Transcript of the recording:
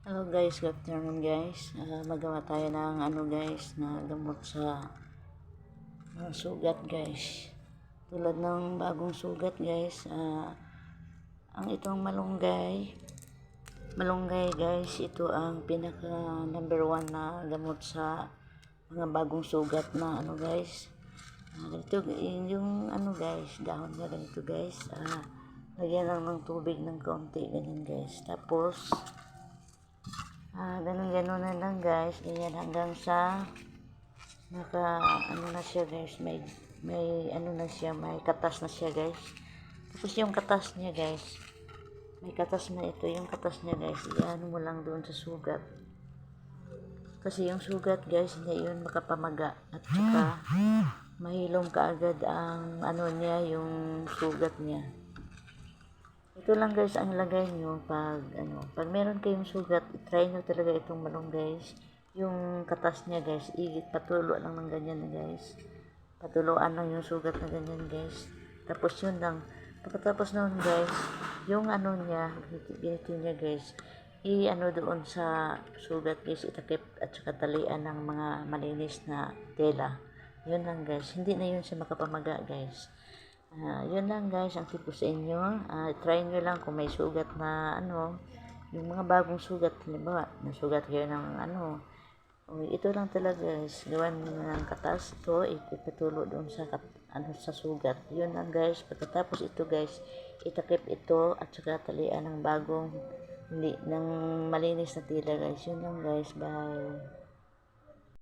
Hello guys, good afternoon guys. Magawa tayo ng guys na gamot sa sugat guys. Tulad ng bagong sugat guys, ang itong malunggay guys, ito ang pinaka number 1 na gamot sa mga bagong sugat na guys. Ito yung guys, dahon na ganito guys. Lagyan lang ng tubig ng konti ganyan guys. Tapos ganun na lang guys, ganyan hanggang sa naka na siya guys, may na siya, may katas na siya guys. Tapos yung katas niya guys, may katas na ito, yung katas niya guys, iyan mo lang doon sa sugat. Kasi yung sugat guys, hindi yun makapamaga at saka mahilom kaagad ang niya, yung sugat niya. Ito lang guys ang lagay nyo pag meron kayong sugat, try nyo talaga itong malunggay. Yung katas niya guys, patulo lang ng ganyan na guys. Patuluan lang yung sugat na ganyan guys. Tapos yun lang. Pagkatapos nun guys, yung niya, ganito niya guys, doon sa sugat guys, itakip at saka talian ng mga malinis na tela. Yun lang guys, hindi na yun siya makapamaga guys. Yun lang guys ang tip ko sa inyo. Try nyo lang kung may sugat na yung mga bagong sugat, halimbawa nasugat kayo ng ito lang talaga guys, gawan nyo ng katas to, ipatulo doon sa sa sugat. Yun lang guys. Pagkatapos ito guys, itakip ito at saka talian ng bagong ng malinis na tela guys. Yun lang guys, bye.